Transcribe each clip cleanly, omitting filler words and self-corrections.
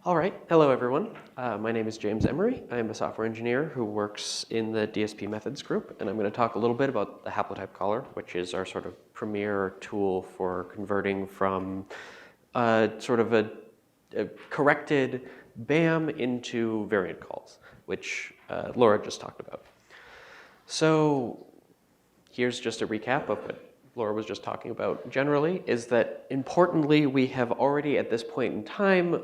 All right, hello everyone. My name is James Emery. I am a software engineer who works in the DSP methods group, and I'm going to talk a little bit about the haplotype caller, which is our sort of premier tool for converting from sort of a corrected BAM into variant calls, which Laura just talked about. So here's just a recap of what Laura was just talking about generally, is that importantly, we have already at this point in time,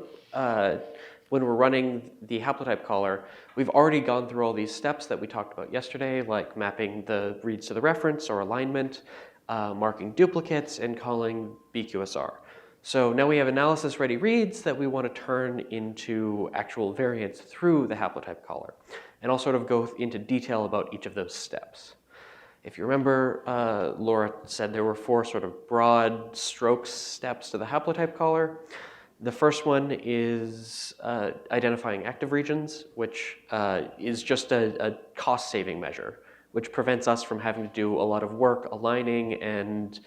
when we're running the haplotype caller, we've already gone through all these steps that we talked about yesterday, like mapping the reads to the reference or alignment, marking duplicates, and calling BQSR. So now we have analysis-ready reads that we want to turn into actual variants through the haplotype caller. And I'll sort of go into detail about each of those steps. If you remember, Laura said there were 4 sort of broad strokes steps to the haplotype caller. The first one is identifying active regions, which is just a cost-saving measure, which prevents us from having to do a lot of work aligning and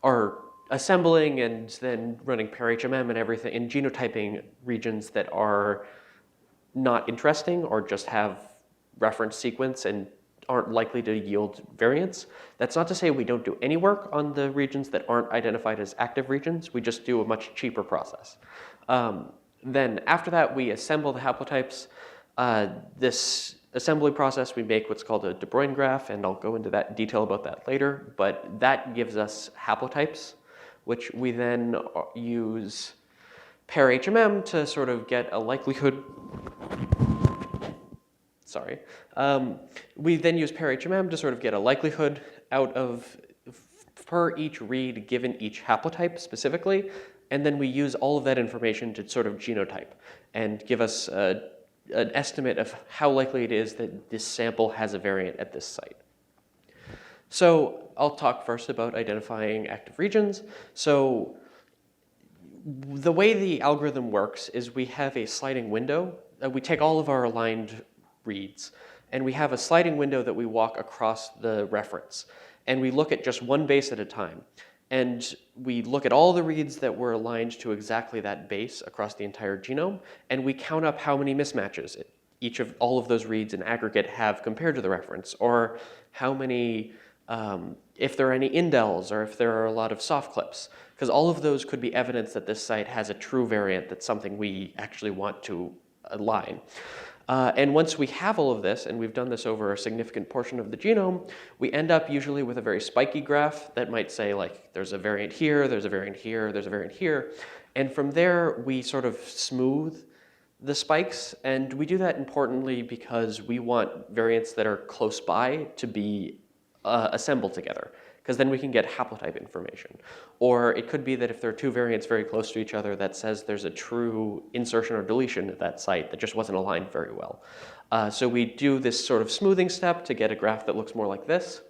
or assembling and then running per-HMM and everything, and genotyping regions that are not interesting or just have reference sequence and aren't likely to yield variants. That's not to say we don't do any work on the regions that aren't identified as active regions. We just do a much cheaper process. Then after that, we assemble the haplotypes. This assembly process, we make what's called a De Bruijn graph, and I'll go into that detail about that later. But that gives us haplotypes, which we then use per-HMM to sort of get a likelihood. Sorry. We then use per-HMM to sort of get a likelihood out of per each read given each haplotype specifically, and then we use all of that information to sort of genotype and give us an estimate of how likely it is that this sample has a variant at this site. So I'll talk first about identifying active regions. So the way the algorithm works is we have a sliding window. We take all of our aligned reads, and we have a sliding window that we walk across the reference, and we look at just one base at a time, and we look at all the reads that were aligned to exactly that base across the entire genome, and we count up how many mismatches each of all of those reads in aggregate have compared to the reference, or how many, if there are any indels, or if there are a lot of soft clips, because all of those could be evidence that this site has a true variant that's something we actually want to align. And once we have all of this, and we've done this over a significant portion of the genome, we end up usually with a very spiky graph that might say, like, there's a variant here, there's a variant here, there's a variant here. And from there, we sort of smooth the spikes. And we do that importantly because we want variants that are close by to be assembled together, because then we can get haplotype information. Or it could be that if there are 2 variants very close to each other that says there's a true insertion or deletion at that site that just wasn't aligned very well. So we do this sort of smoothing step to get a graph that looks more like this.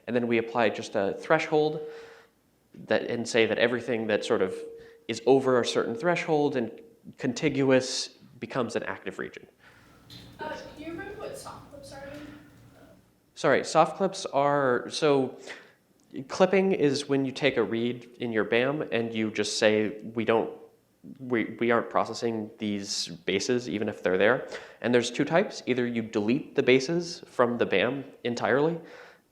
And then we apply just a threshold and say that everything that sort of is over a certain threshold and contiguous becomes an active region. Can you remember what soft clips are? Sorry, soft clips are, so clipping is when you take a read in your BAM and you just say, we aren't processing these bases even if they're there. And there's 2 types. Either you delete the bases from the BAM entirely,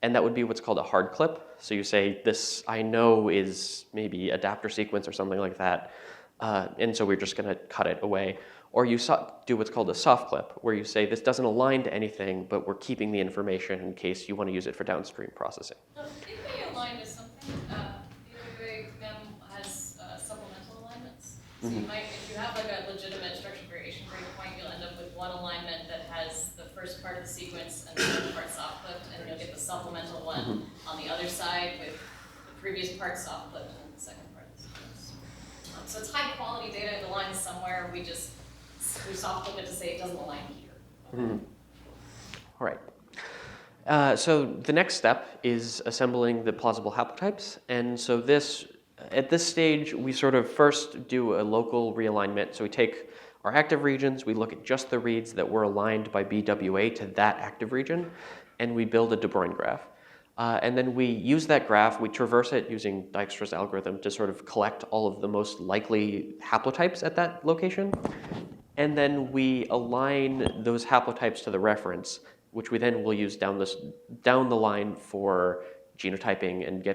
and that would be what's called a hard clip. So you say, this I know is maybe adapter sequence or something like that, and so we're just going to cut it away. Or you do what's called a soft clip, where you say, this doesn't align to anything, but we're keeping the information in case you want to use it for downstream processing. If they align to something, the other way MEM has supplemental alignments. So you might, if you have like a legitimate structure variation breakpoint, you'll end up with one alignment that has the first part of the sequence and the second part soft clipped, and you'll get the supplemental one on the other side with the previous part soft clipped and the second part of the sequence. So it's high quality data, it aligns somewhere, we soft clip it to say it doesn't align here. All right. So the next step is assembling the plausible haplotypes. And so at this stage, we sort of first do a local realignment. So we take our active regions, we look at just the reads that were aligned by BWA to that active region, and we build a De Bruijn graph. And then we use that graph, we traverse it using Dijkstra's algorithm to sort of collect all of the most likely haplotypes at that location. and then we align those haplotypes to the reference, which we then will use down the line for genotyping and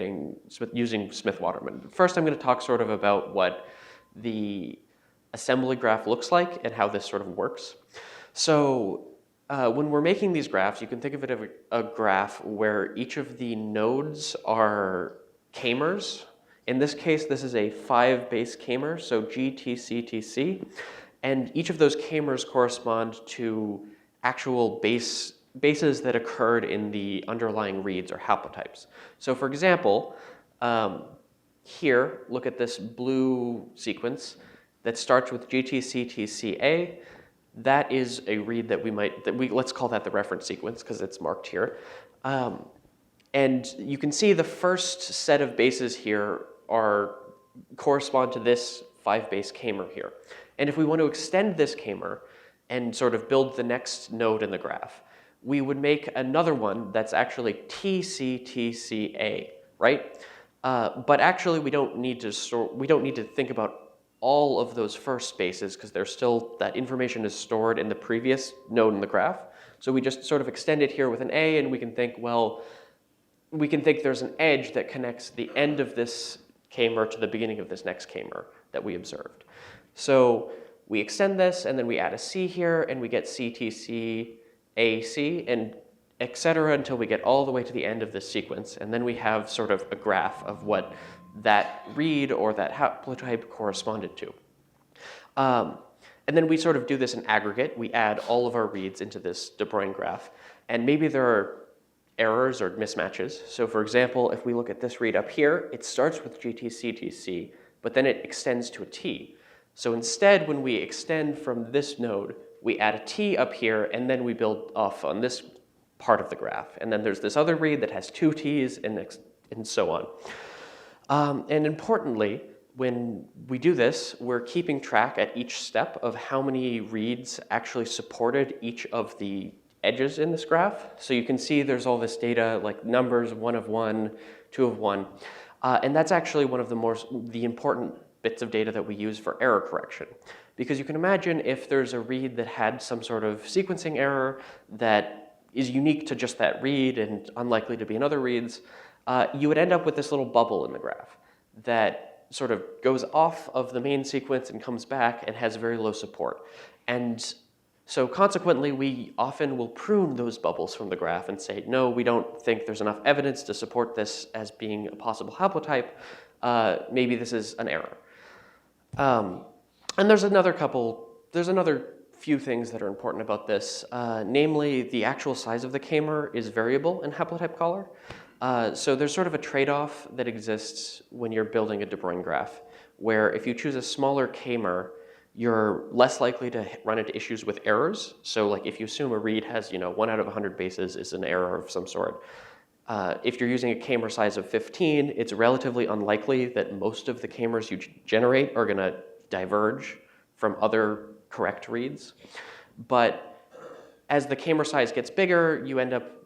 using Smith-Waterman. First, I'm going to talk sort of about what the assembly graph looks like and how this sort of works. So when we're making these graphs, you can think of it as a graph where each of the nodes are k-mers. In this case, this is a 5-base k-mer, so G, T, C, T, C. And each of those k-mers correspond to actual bases that occurred in the underlying reads or haplotypes. So for example, here, look at this blue sequence that starts with GTCTCA. That is a read that let's call that the reference sequence because it's marked here. And you can see the first set of bases here correspond to this 5-base k-mer here. And if we want to extend this k-mer and sort of build the next node in the graph, we would make another one that's actually TCTCA, right? But actually, we don't need to think about all of those first bases because that information is stored in the previous node in the graph. So we just sort of extend it here with an A, and we can think, well, there's an edge that connects the end of this k-mer to the beginning of this next k-mer that we observed. So we extend this, and then we add a C here, and we get CTC, AC, and et cetera until we get all the way to the end of this sequence. And then we have sort of a graph of what that read or that haplotype corresponded to. And then we sort of do this in aggregate. We add all of our reads into this De Bruijn graph. And maybe there are errors or mismatches. So for example, if we look at this read up here, it starts with GTCTC, but then it extends to a T. So instead, when we extend from this node, we add a T up here, and then we build off on this part of the graph. And then there's this other read that has 2 T's and so on. And importantly, when we do this, we're keeping track at each step of how many reads actually supported each of the edges in this graph. So you can see there's all this data like numbers, 1 of 1, 2 of 1. And that's actually one of the important bits of data that we use for error correction. Because you can imagine if there's a read that had some sort of sequencing error that is unique to just that read and unlikely to be in other reads, you would end up with this little bubble in the graph that sort of goes off of the main sequence and comes back and has very low support. And so consequently, we often will prune those bubbles from the graph and say, no, we don't think there's enough evidence to support this as being a possible haplotype. Maybe this is an error. And there's another few things that are important about this. Namely, the actual size of the k-mer is variable in haplotype caller. So there's sort of a trade-off that exists when you're building a De Bruijn graph, where if you choose a smaller k-mer, you're less likely to run into issues with errors. So like if you assume a read has 1 out of 100 bases is an error of some sort. If you're using a k-mer size of 15, it's relatively unlikely that most of the k-mers you generate are going to diverge from other correct reads. But as the k-mer size gets bigger,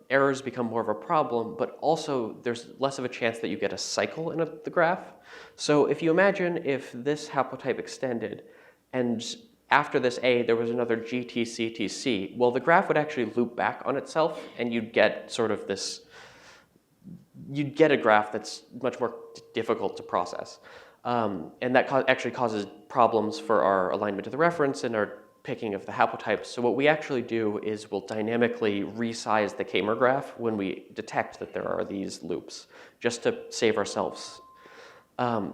errors become more of a problem, but also there's less of a chance that you get a cycle in the graph. So if you imagine if this haplotype extended and after this A there was another GTCTC, well, the graph would actually loop back on itself and you'd get a graph that's much more difficult to process. And that actually causes problems for our alignment to the reference and our picking of the haplotypes. So what we actually do is we'll dynamically resize the k-mer graph when we detect that there are these loops, just to save ourselves the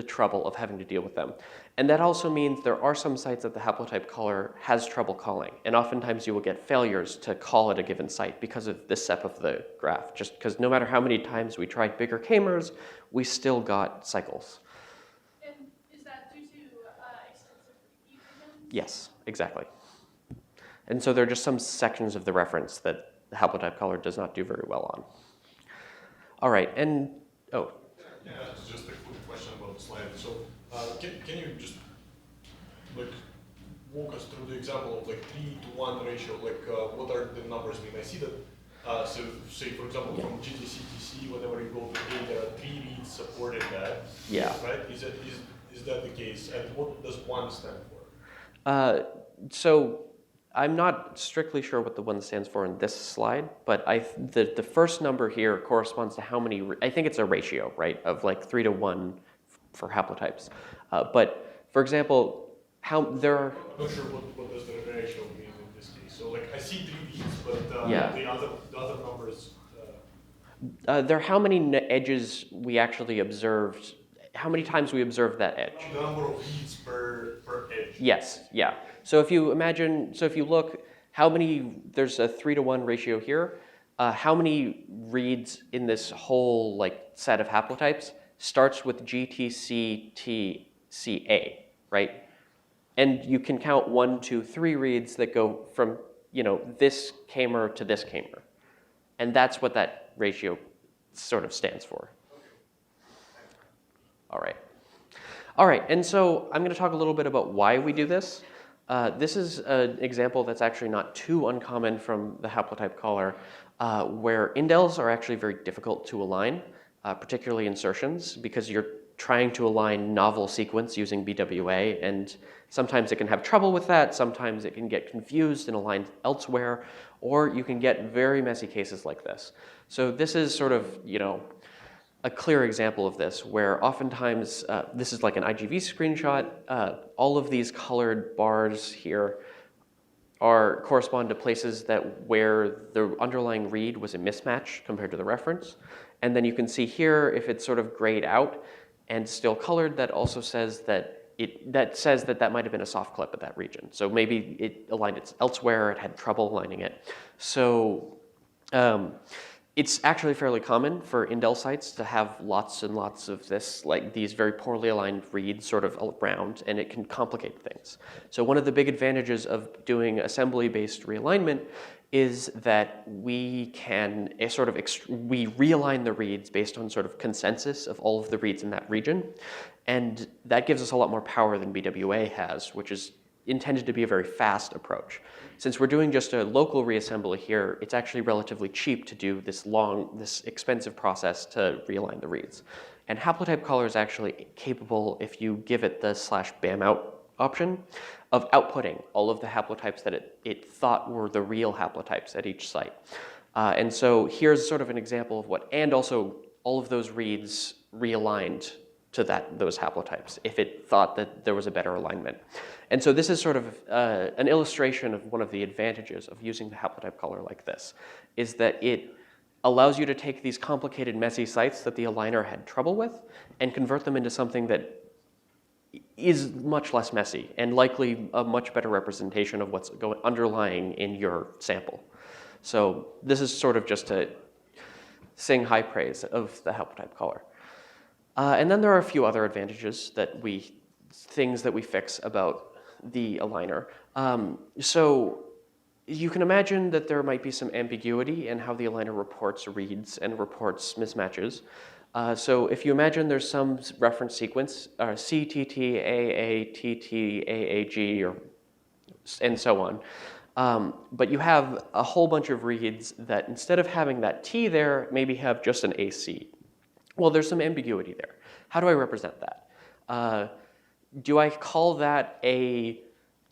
trouble of having to deal with them. And that also means there are some sites that the haplotype caller has trouble calling, and oftentimes you will get failures to call at a given site because of this step of the graph, just because no matter how many times we tried bigger k-mers, we still got cycles. And is that due to extensive repeat again? Yes, exactly. And so there are just some sections of the reference that the haplotype caller does not do very well on. All right, and Yeah, it's just a quick question about the slide. So can you just walk us through the example of 3-to-1 ratio? What are the numbers mean? I see that. So say for example from GTCTC, whenever you go to A, there are 3 reads supporting that. Yeah. Right? is that the case? And what does 1 stand for? So I'm not strictly sure what the 1 stands for in this slide, but the first number here corresponds to how many, I think it's a ratio, right, of like 3 to 1 for haplotypes. But for example, there are... I'm not sure what does the ratio mean in this case. So like I see 3 beats, but Yeah. the other numbers... There are how many edges we actually observed, how many times we observed that edge. The number of beats per edge. Yes, yeah. So if you imagine, so if you look, there's a 3 to 1 ratio here. How many reads in this whole like set of haplotypes starts with GTCTCA, right? And you can count 1, 2, 3 reads that go from, this kamer to this kamer. And that's what that ratio sort of stands for. All right. All right, and so I'm going to talk a little bit about why we do this. This is an example that's actually not too uncommon from the haplotype caller, where indels are actually very difficult to align, particularly insertions, because you're trying to align novel sequence using BWA, and sometimes it can have trouble with that, sometimes it can get confused and aligned elsewhere, or you can get very messy cases like this. So this is sort of, a clear example of this, where oftentimes, this is like an IGV screenshot, all of these colored bars here correspond to places where the underlying read was a mismatch compared to the reference. And then you can see here, if it's sort of grayed out and still colored, that also says that that might have been a soft clip at that region. So maybe it aligned it elsewhere, it had trouble aligning it. So it's actually fairly common for indel sites to have lots and lots of this, like these very poorly aligned reads sort of around, and it can complicate things. So one of the big advantages of doing assembly-based realignment is that we can we realign the reads based on sort of consensus of all of the reads in that region. And that gives us a lot more power than BWA has, which is intended to be a very fast approach. Since we're doing just a local reassembly here, it's actually relatively cheap to do this expensive process to realign the reads. And haplotype caller is actually capable, if you give it the /BAMOut option, of outputting all of the haplotypes that it thought were the real haplotypes at each site. And so here's sort of an example of and also all of those reads realigned to those haplotypes if it thought that there was a better alignment. And so this is sort of an illustration of one of the advantages of using the haplotype caller like this, is that it allows you to take these complicated, messy sites that the aligner had trouble with and convert them into something that is much less messy and likely a much better representation of what's underlying in your sample. So this is sort of just to sing high praise of the haplotype caller. And then there are a few other advantages things that we fix about the aligner. So you can imagine that there might be some ambiguity in how the aligner reports reads and reports mismatches. So if you imagine there's some reference sequence, CTTAATTAAG, and so on, but you have a whole bunch of reads that instead of having that T there, maybe have just an AC. Well, there's some ambiguity there. How do I represent that? Do I call that a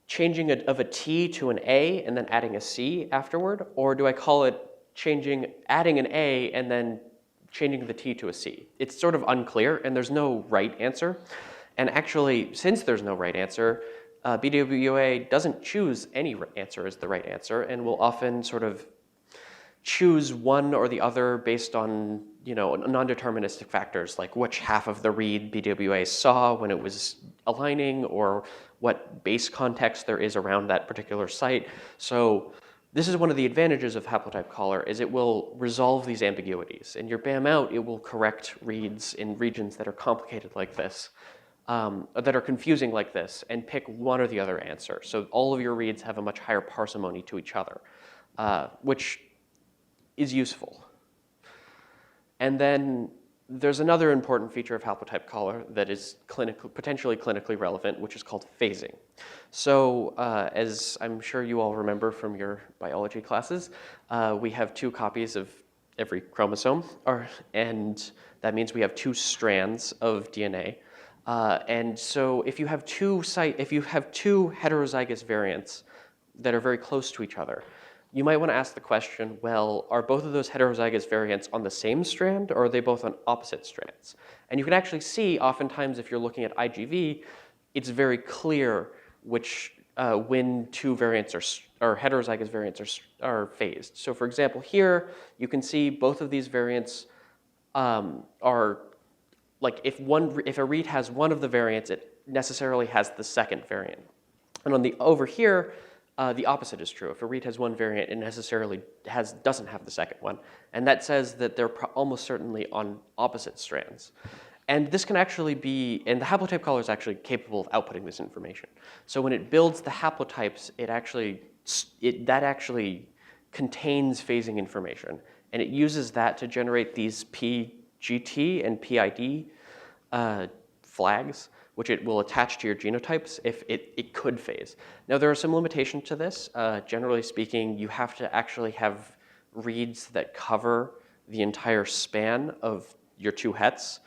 changing of a T to an A and then adding a C afterward? Or do I call it adding an A and then changing the T to a C? It's sort of unclear, and there's no right answer. And actually, since there's no right answer, BWA doesn't choose any answer as the right answer, and will often sort of choose one or the other based on non-deterministic factors, like which half of the read BWA saw when it was aligning, or what base context there is around that particular site. So this is one of the advantages of haplotype caller, is it will resolve these ambiguities. In your BAMOut, it will correct reads in regions that are complicated like this, that are confusing like this, and pick one or the other answer. So all of your reads have a much higher parsimony to each other, which is useful. And then there's another important feature of haplotype caller that is potentially clinically relevant, which is called phasing. So as I'm sure you all remember from your biology classes, we have 2 copies of every chromosome, and that means we have 2 strands of DNA. And so if you have two heterozygous variants that are very close to each other, you might want to ask the question, well, are both of those heterozygous variants on the same strand, or are they both on opposite strands? And you can actually see, oftentimes, if you're looking at IGV, it's very clear which when two variants or heterozygous variants are phased. So for example, here you can see both of these variants are like if a read has one of the variants, it necessarily has the second variant. And over here, the opposite is true. If a read has one variant, it necessarily doesn't have the second one. And that says that they're almost certainly on opposite strands. And this can actually be, and the haplotype caller is actually capable of outputting this information. So when it builds the haplotypes, that actually contains phasing information. And it uses that to generate these PGT and PID flags, which it will attach to your genotypes if it could phase. Now, there are some limitations to this. Generally speaking, you have to actually have reads that cover the entire span of your two hets.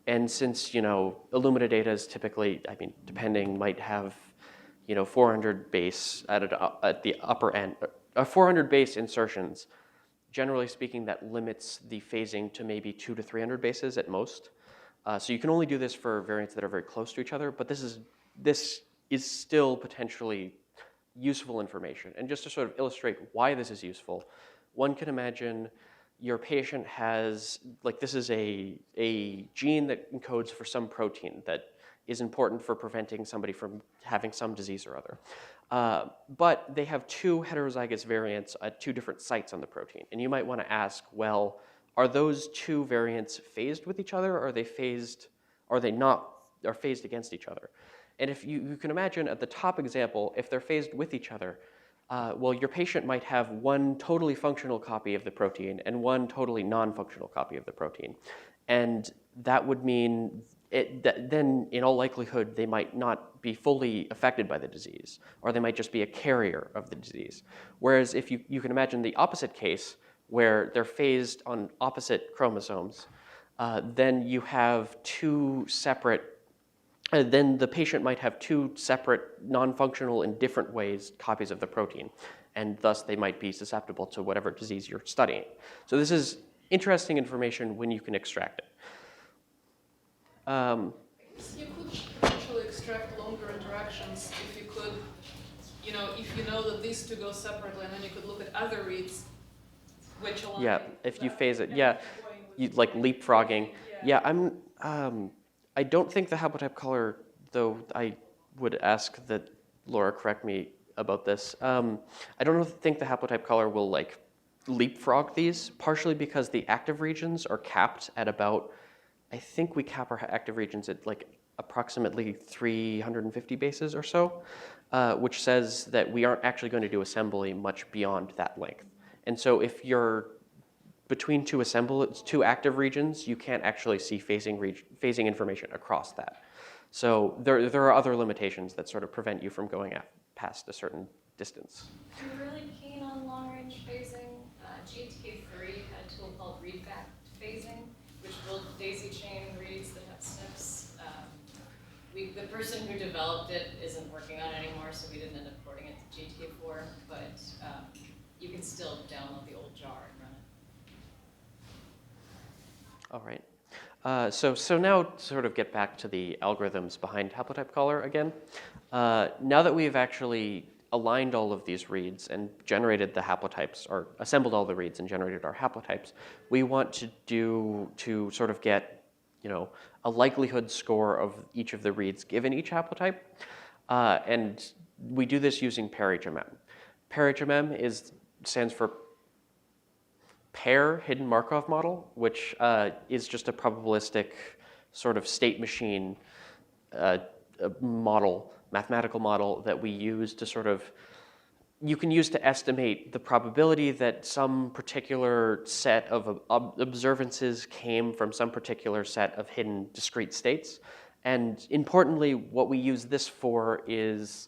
And since, Illumina data is typically, depending, might have, 400 base at the upper end, 400 base insertions, generally speaking, that limits the phasing to maybe 200 to 300 bases at most. So you can only do this for variants that are very close to each other, but this is still potentially useful information. And just to sort of illustrate why this is useful, one can imagine your patient has, this is a gene that encodes for some protein that is important for preventing somebody from having some disease or other. But they have two heterozygous variants at two different sites on the protein. And you might want to ask, well, are those two variants phased with each other, or are they phased against each other? And if you can imagine at the top example, if they're phased with each other, well, your patient might have one totally functional copy of the protein and one totally non-functional copy of the protein. And that would mean then in all likelihood, they might not be fully affected by the disease, or they might just be a carrier of the disease. Whereas if you can imagine the opposite case, where they're phased on opposite chromosomes, then you have then the patient might have two separate, non-functional in different ways copies of the protein, and thus they might be susceptible to whatever disease you're studying. So this is interesting information when you can extract it. You could potentially extract longer interactions if you could, if you know that these two go separately, and then you could look at other reads which align. Yeah, if you phase it, yeah, you like leapfrogging. Yeah, I don't think the haplotype caller, though I would ask that Laura correct me about this. I don't think the haplotype caller will leapfrog these, partially because the active regions are capped at about, I think we cap our active regions at approximately 350 bases or so, which says that we aren't actually going to do assembly much beyond that length. And so if you're between two active regions, you can't actually see phasing information across that. So there are other limitations that sort of prevent you from going past a certain distance. If you're really keen on long-range phasing, GATK3 had a tool called readback phasing, which will daisy chain reads that have SNPs. The person who developed it isn't working on it anymore, so we didn't end up porting it to GATK4, but you can still download the old jar and run it. All right. So now to sort of get back to the algorithms behind haplotype caller again. Now that we've actually aligned all of these reads and generated the haplotypes, or assembled all the reads and generated our haplotypes, we want to sort of get a likelihood score of each of the reads given each haplotype. And we do this using PER-HMM. PER-HMM stands for pair hidden Markov model, which is just a probabilistic sort of state machine model, mathematical model that we use to you can use to estimate the probability that some particular set of observances came from some particular set of hidden discrete states. And importantly, what we use this for is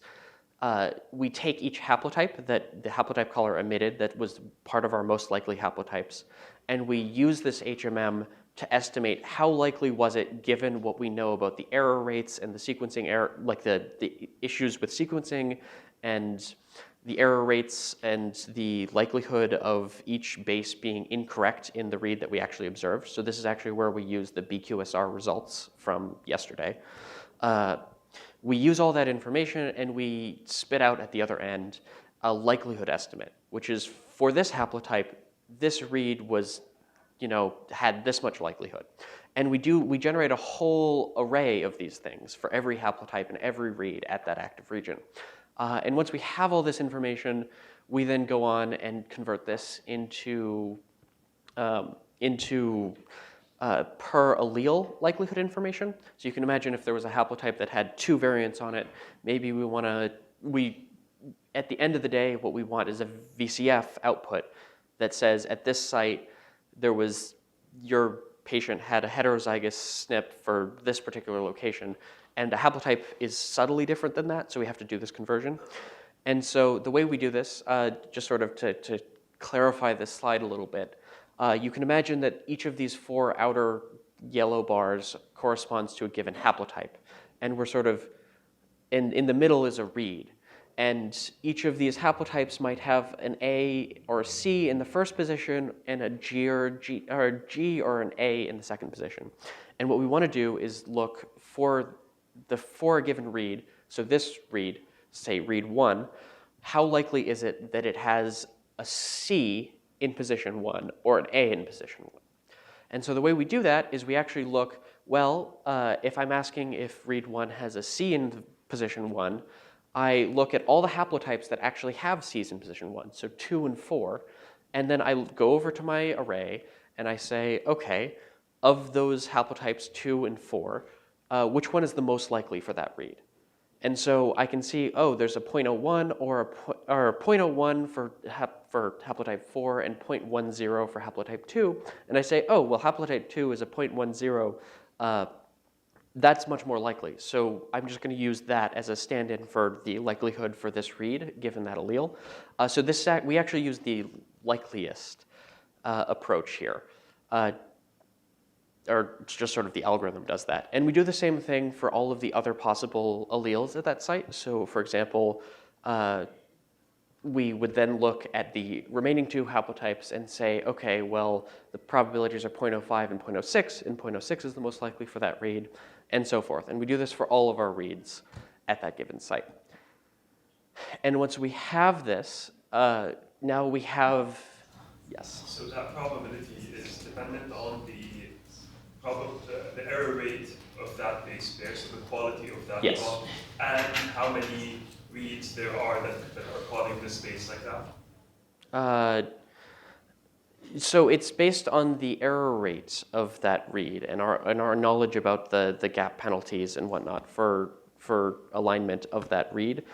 we take each haplotype that the haplotype caller emitted that was part of our most likely haplotypes, and we use this HMM to estimate how likely was it given what we know about the error rates and the sequencing error, like the issues with sequencing and the error rates and the likelihood of each base being incorrect in the read that we actually observed. So this is actually where we use the BQSR results from yesterday. We use all that information and we spit out at the other end a likelihood estimate, which is for this haplotype, this read was, had this much likelihood. And we generate a whole array of these things for every haplotype and every read at that active region. And once we have all this information, we then go on and convert this into per allele likelihood information. So you can imagine if there was a haplotype that had 2 variants on it, maybe at the end of the day, what we want is a VCF output that says at this site, your patient had a heterozygous SNP for this particular location, and a haplotype is subtly different than that, so we have to do this conversion. And so the way we do this, just sort of to clarify this slide a little bit, you can imagine that each of these 4 outer yellow bars corresponds to a given haplotype. And we're sort of, in the middle is a read. And each of these haplotypes might have an A or a C in the first position and a G or an A in the second position. And what we want to do is look for a given read, so this read, say read 1, how likely is it that it has a C in position 1 or an A in position 1? And so the way we do that is we actually look, well, if I'm asking if read 1 has a C in position 1, I look at all the haplotypes that actually have C's in position 1, so 2 and 4, and then I go over to my array and I say, okay, of those haplotypes 2 and 4, which one is the most likely for that read? And so I can see, oh, there's a 0.01 or a 0.01 for haplotype 4 and 0.10 for haplotype 2. And I say, oh, well, haplotype 2 is a 0.10. That's much more likely. So I'm just going to use that as a stand-in for the likelihood for this read, given that allele. So we actually use the likeliest approach here. Or just sort of the algorithm does that. And we do the same thing for all of the other possible alleles at that site. So for example, we would then look at the remaining 2 haplotypes and say, okay, well, the probabilities are 0.05 and 0.06, and 0.06 is the most likely for that read, and so forth. And we do this for all of our reads at that given site. And once we have this, now we have, yes? So that probability is dependent on the error rate of that base pair, so the quality of that Yes. plot, and how many reads there are that are plotting this space like that? So it's based on the error rates of that read and our knowledge about the gap penalties and whatnot for alignment of that read,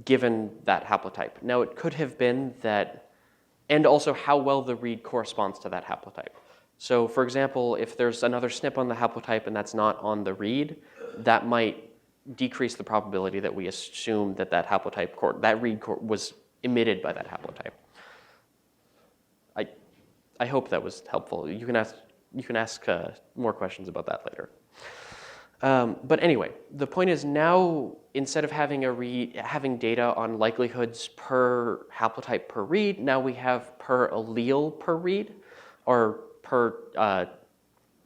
given that haplotype. Now it could have been that, and also how well the read corresponds to that haplotype. So for example, if there's another SNP on the haplotype and that's not on the read, that might decrease the probability that we assume that that read was emitted by that haplotype. I hope that was helpful. You can ask more questions about that later. But anyway, the point is now instead of having data on likelihoods per haplotype per read, now we have per allele per read, or per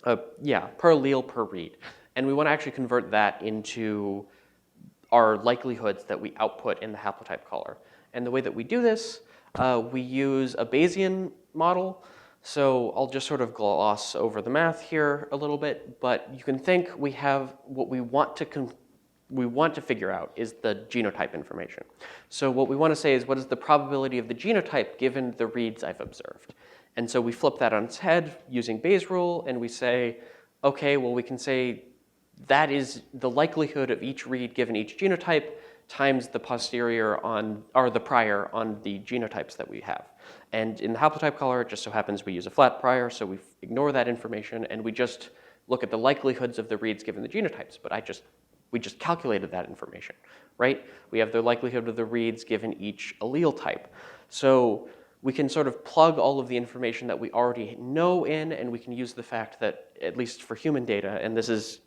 allele per read. And we want to actually convert that into our likelihoods that we output in the haplotype caller. And the way that we do this, we use a Bayesian model. So I'll just sort of gloss over the math here a little bit, but you can think we have what we want to figure out is the genotype information. So what we want to say is what is the probability of the genotype given the reads I've observed? And so we flip that on its head using Bayes' rule, and we say, okay, well, we can say that is the likelihood of each read given each genotype times the posterior on, or the prior on the genotypes that we have. And in the haplotype caller, it just so happens we use a flat prior, so we ignore that information, and we just look at the likelihoods of the reads given the genotypes. But we just calculated that information, right? We have the likelihood of the reads given each allele type. So we can sort of plug all of the information that we already know in, and we can use the fact that, at least for human data, and this is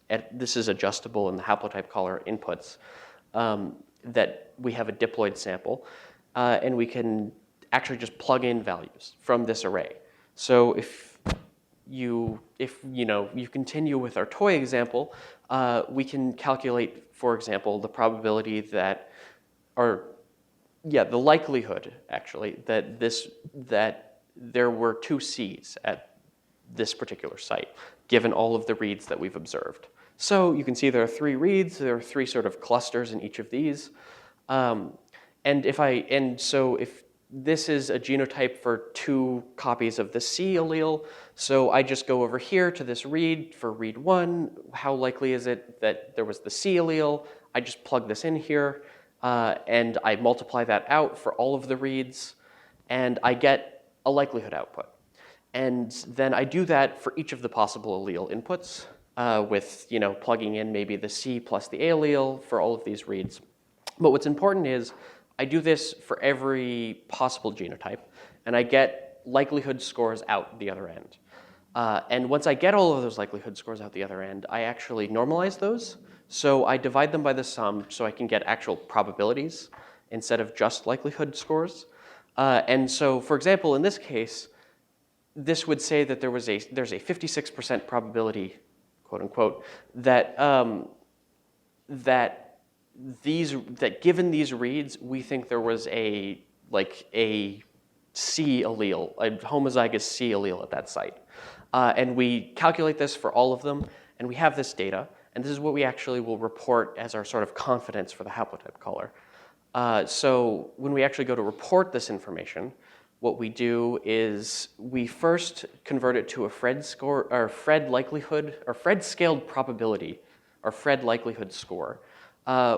adjustable in the haplotype caller inputs, that we have a diploid sample, and we can actually just plug in values from this array. So if you continue with our toy example, we can calculate, for example, the probability that, the likelihood actually that there were 2 C's at this particular site, given all of the reads that we've observed. So you can see there are 3 reads. There are 3 sort of clusters in each of these, so if this is a genotype for 2 copies of the C allele, so I just go over here to this read for read 1. How likely is it that there was the C allele? I just plug this in here, and I multiply that out for all of the reads, and I get a likelihood output. And then I do that for each of the possible allele inputs, with plugging in maybe the C plus the A allele for all of these reads. But what's important is I do this for every possible genotype, and I get likelihood scores out the other end. And once I get all of those likelihood scores out the other end, I actually normalize those. So I divide them by the sum so I can get actual probabilities instead of just likelihood scores. And so, for example, in this case, this would say that there's a 56% probability, quote unquote, that given these reads, we think there was a C allele, a homozygous C allele at that site. And we calculate this for all of them, and we have this data, and this is what we actually will report as our sort of confidence for the haplotype caller. So when we actually go to report this information, what we do is we first convert it to a Phred score, or Phred likelihood, or Phred scaled probability, or Phred likelihood score,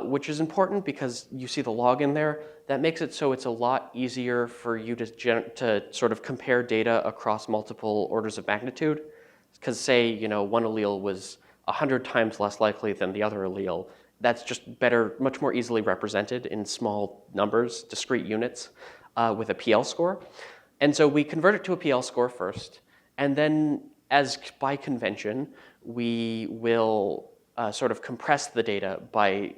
which is important because you see the log in there. That makes it so it's a lot easier for you to sort of compare data across multiple orders of magnitude. Because say, one allele was 100 times less likely than the other allele. That's just better, much more easily represented in small numbers, discrete units, with a PL score. And so we convert it to a PL score first, and then as by convention, we will sort of compress the data by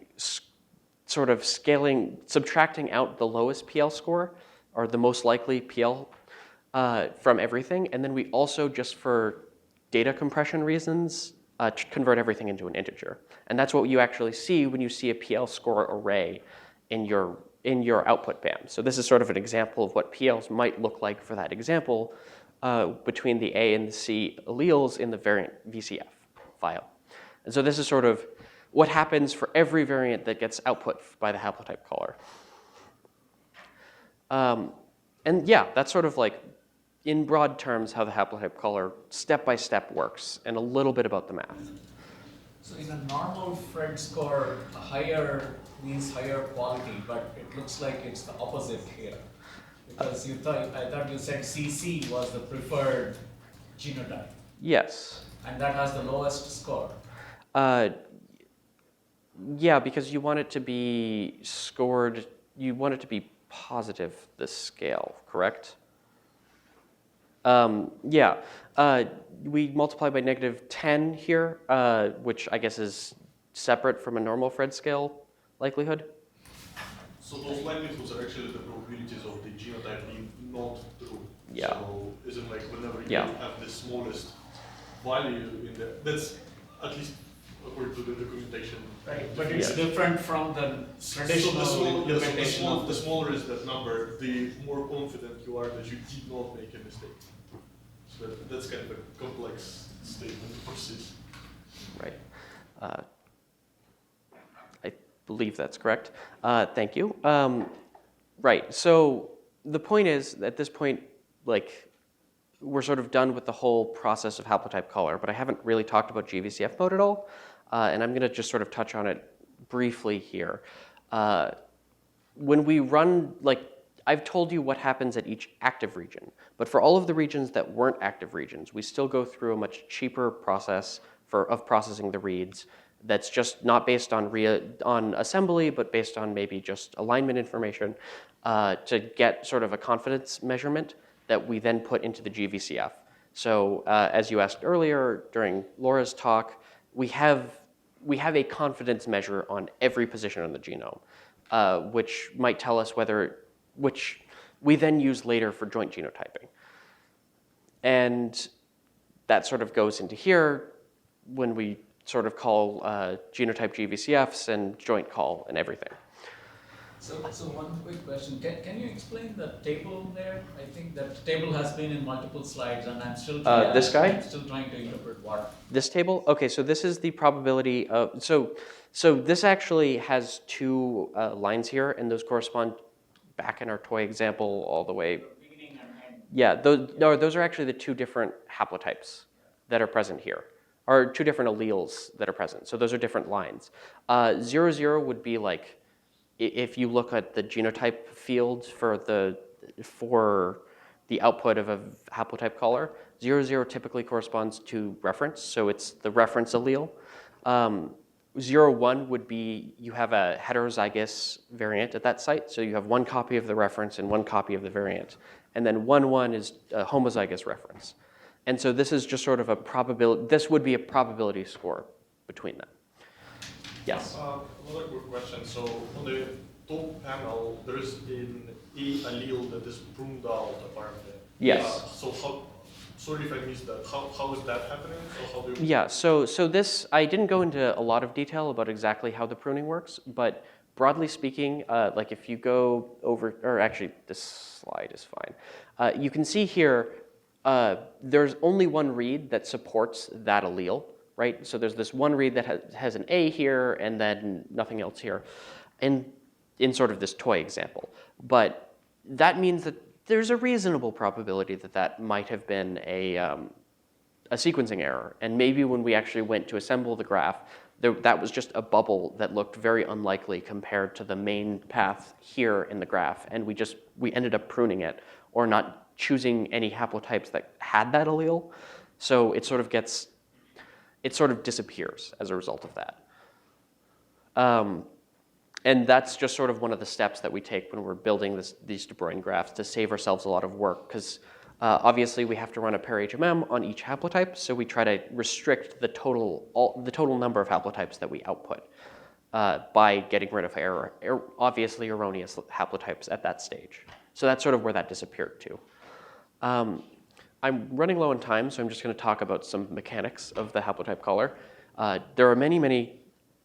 sort of subtracting out the lowest PL score, or the most likely PL from everything. And then we also, just for data compression reasons, convert everything into an integer. And that's what you actually see when you see a PL score array in your output BAM. So this is sort of an example of what PLs might look like for that example between the A and the C alleles in the variant VCF file. And so this is sort of what happens for every variant that gets output by the haplotype caller. And yeah, that's sort of like, in broad terms, how the haplotype caller step-by-step works, and a little bit about the math. So in a normal Phred score, higher means higher quality, but it looks like it's the opposite here. Because I thought you said CC was the preferred genotype. Yes. And that has the lowest score. Yeah, because you want it to be scored, you want it to be positive, this scale, correct? Yeah, we multiply by -10 here, which I guess is separate from a normal Phred scale likelihood. So those likelihoods are actually the probabilities of the genotype being not true. Yeah. So is it like whenever you have the smallest value in there, that's at least according to the documentation. Right, but it's different from the traditional implementation. The smaller is that number, the more confident you are that you did not make a mistake. So that's kind of a complex statement to persist. Right. I believe that's correct. Thank you. Right, so the point is, at this point, we're sort of done with the whole process of haplotype caller, but I haven't really talked about GVCF mode at all, and I'm gonna just sort of touch on it briefly here. When we run, I've told you what happens at each active region, but for all of the regions that weren't active regions, we still go through a much cheaper process of processing the reads, that's just not based on assembly, but based on maybe just alignment information to get sort of a confidence measurement that we then put into the GVCF. So as you asked earlier during Laura's talk, we have a confidence measure on every position on the genome, which might tell us which we then use later for joint genotyping. And that sort of goes into here when we sort of call genotype GVCFs and joint call and everything. So one quick question. Can you explain the table there? I think that table has been in multiple slides, and I'm still trying, this guy? I'm still trying to interpret what. This table? Okay, so this is the probability of, so this actually has two lines here, and those correspond back in our toy example all the way. Beginning and end. Yeah, those are actually the two different haplotypes that are present here, or two different alleles that are present. So those are different lines. 0, 0 would be like, if you look at the genotype field for the output of a haplotype caller, 0, 0 typically corresponds to reference, so it's the reference allele. 0, 1 would be you have a heterozygous variant at that site, so you have one copy of the reference and one copy of the variant. And then 1, 1 is a homozygous reference. And so this is just sort of a probability, this would be a probability score between them. Yes? Another quick question. So on the top panel, there is an A allele that is pruned out, apparently. Yes. So how, sorry if I missed that. How is that happening? So how do you... Yeah, so this, I didn't go into a lot of detail about exactly how the pruning works, but broadly speaking, like if you go over, or actually this slide is fine. You can see here, there's only one read that supports that allele, right? So there's this one read that has an A here and then nothing else here, and in sort of this toy example. But that means that there's a reasonable probability that that might have been a sequencing error. And maybe when we actually went to assemble the graph, that was just a bubble that looked very unlikely compared to the main path here in the graph. And we ended up pruning it or not choosing any haplotypes that had that allele. So it sort of disappears as a result of that. And that's just sort of one of the steps that we take when we're building these De Bruijn graphs to save ourselves a lot of work, because obviously we have to run a per-HMM on each haplotype, so we try to restrict the total number of haplotypes that we output by getting rid of obviously erroneous haplotypes at that stage. So that's sort of where that disappeared to. I'm running low on time, so I'm just going to talk about some mechanics of the haplotype caller. There are many, many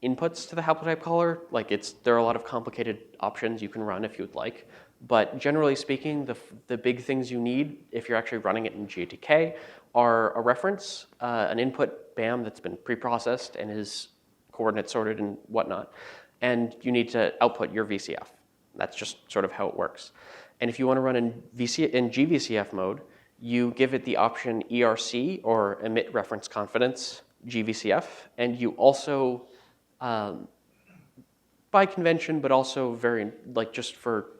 inputs to the haplotype caller. Like there are a lot of complicated options you can run if you'd like. But generally speaking, the big things you need if you're actually running it in GATK are a reference, an input BAM that's been pre-processed and is coordinate sorted and whatnot. And you need to output your VCF. That's just sort of how it works. And if you want to run in GVCF mode, you give it the option ERC, or emit reference confidence GVCF, and you also, by convention, but also just for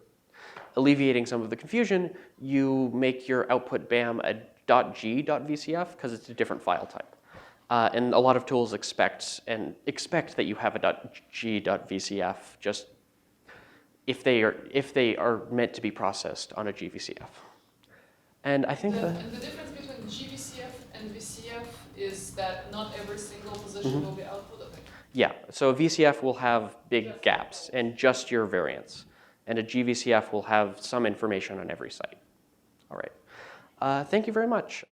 alleviating some of the confusion, you make your output BAM a .g.vcf because it's a different file type. And a lot of tools expect that you have a .g.vcf just if they are meant to be processed on a GVCF. And I think And the difference between GVCF and VCF is that not every single position will be output of it. Yeah, so a VCF will have big gaps and just your variance. And a GVCF will have some information on every site. All right. Thank you very much.